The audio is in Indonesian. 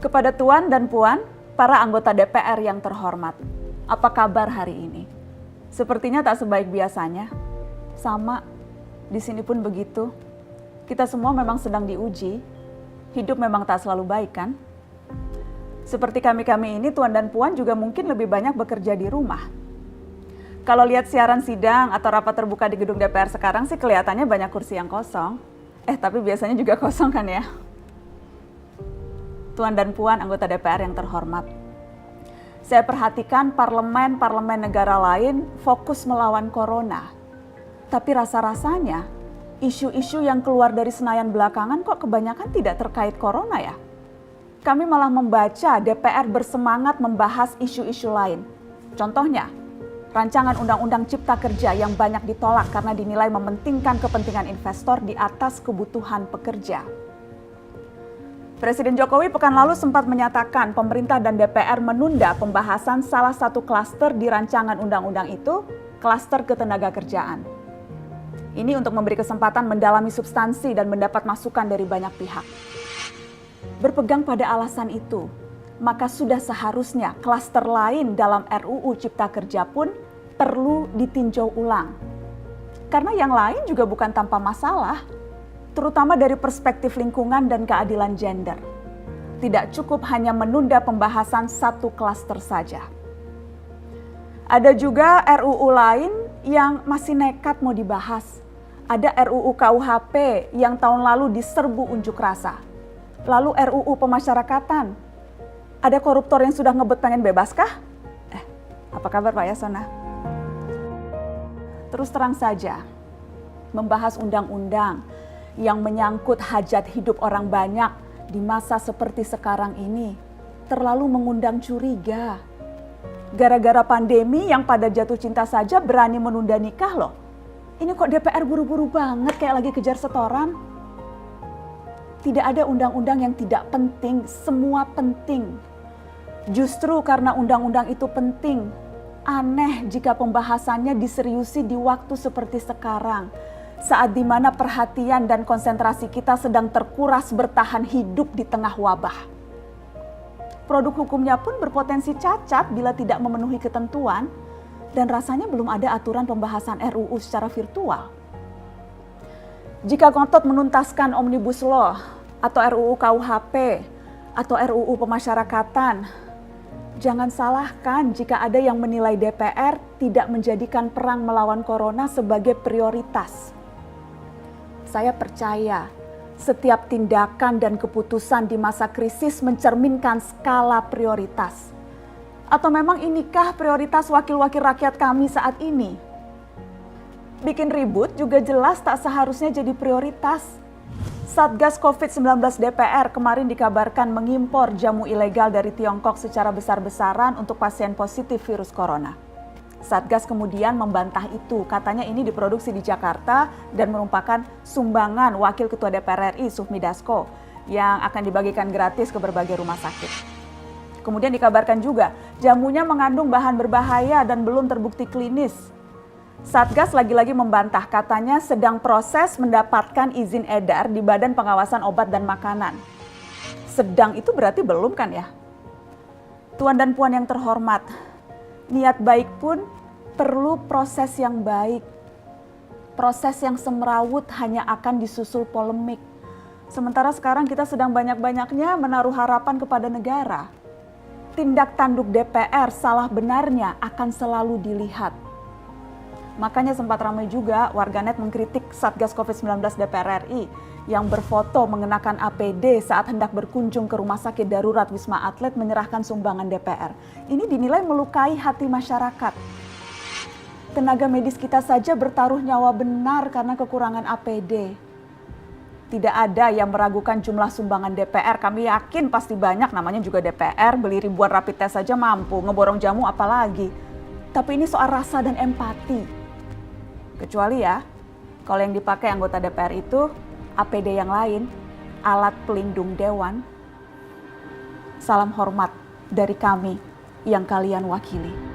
Kepada Tuan dan Puan, para anggota DPR yang terhormat, apa kabar hari ini? Sepertinya tak sebaik biasanya. Sama, di sini pun begitu. Kita semua memang sedang diuji. Hidup memang tak selalu baik, kan? Seperti kami-kami ini, Tuan dan Puan juga mungkin lebih banyak bekerja di rumah. Kalau lihat siaran sidang atau rapat terbuka di gedung DPR sekarang sih kelihatannya banyak kursi yang kosong. Tapi biasanya juga kosong kan ya? Tuan dan Puan anggota DPR yang terhormat. Saya perhatikan parlemen-parlemen negara lain fokus melawan corona. Tapi rasa-rasanya isu-isu yang keluar dari Senayan belakangan kok kebanyakan tidak terkait corona ya? Kami malah membaca DPR bersemangat membahas isu-isu lain. Contohnya, rancangan Undang-Undang Cipta Kerja yang banyak ditolak karena dinilai mementingkan kepentingan investor di atas kebutuhan pekerja. Presiden Jokowi pekan lalu sempat menyatakan pemerintah dan DPR menunda pembahasan salah satu klaster di rancangan undang-undang itu, klaster ketenagakerjaan. Ini untuk memberi kesempatan mendalami substansi dan mendapat masukan dari banyak pihak. Berpegang pada alasan itu, maka sudah seharusnya klaster lain dalam RUU Cipta Kerja pun perlu ditinjau ulang. Karena yang lain juga bukan tanpa masalah, terutama dari perspektif lingkungan dan keadilan gender. Tidak cukup hanya menunda pembahasan satu klaster saja. Ada juga RUU lain yang masih nekat mau dibahas. Ada RUU KUHP yang tahun lalu diserbu unjuk rasa. Lalu RUU pemasyarakatan. Ada koruptor yang sudah ngebet pengen bebas kah? Apa kabar Pak Yasona? Terus terang saja, membahas undang-undang yang menyangkut hajat hidup orang banyak di masa seperti sekarang ini terlalu mengundang curiga. Gara-gara pandemi yang pada jatuh cinta saja berani menunda nikah loh. Ini kok DPR buru-buru banget kayak lagi kejar setoran? Tidak ada undang-undang yang tidak penting, semua penting. Justru karena undang-undang itu penting, aneh jika pembahasannya diseriusi di waktu seperti sekarang. Saat di mana perhatian dan konsentrasi kita sedang terkuras bertahan hidup di tengah wabah. Produk hukumnya pun berpotensi cacat bila tidak memenuhi ketentuan dan rasanya belum ada aturan pembahasan RUU secara virtual. Jika ngotot menuntaskan Omnibus Law atau RUU KUHP atau RUU pemasyarakatan, jangan salahkan jika ada yang menilai DPR tidak menjadikan perang melawan corona sebagai prioritas. Saya percaya setiap tindakan dan keputusan di masa krisis mencerminkan skala prioritas. Atau memang inikah prioritas wakil-wakil rakyat kami saat ini? Bikin ribut juga jelas tak seharusnya jadi prioritas. Satgas COVID-19 DPR kemarin dikabarkan mengimpor jamu ilegal dari Tiongkok secara besar-besaran untuk pasien positif virus corona. Satgas kemudian membantah itu, katanya ini diproduksi di Jakarta dan merupakan sumbangan Wakil Ketua DPR RI Sufmi Dasko yang akan dibagikan gratis ke berbagai rumah sakit. Kemudian dikabarkan juga jamunya mengandung bahan berbahaya dan belum terbukti klinis. Satgas lagi-lagi membantah, katanya sedang proses mendapatkan izin edar di Badan Pengawasan Obat dan Makanan. Sedang itu berarti belum kan ya? Tuan dan Puan yang terhormat, niat baik pun perlu proses yang baik. Proses yang semrawut hanya akan disusul polemik. Sementara sekarang kita sedang banyak-banyaknya menaruh harapan kepada negara. Tindak tanduk DPR salah benarnya akan selalu dilihat. Makanya sempat ramai juga warganet mengkritik Satgas COVID-19 DPR RI yang berfoto mengenakan APD saat hendak berkunjung ke rumah sakit darurat Wisma Atlet menyerahkan sumbangan DPR. Ini dinilai melukai hati masyarakat. Tenaga medis kita saja bertaruh nyawa benar karena kekurangan APD. Tidak ada yang meragukan jumlah sumbangan DPR. Kami yakin pasti banyak, namanya juga DPR, beli ribuan rapid test saja mampu, ngeborong jamu apalagi. Tapi ini soal rasa dan empati. Kecuali ya, kalau yang dipakai anggota DPR itu APD yang lain, alat pelindung dewan. Salam hormat dari kami yang kalian wakili.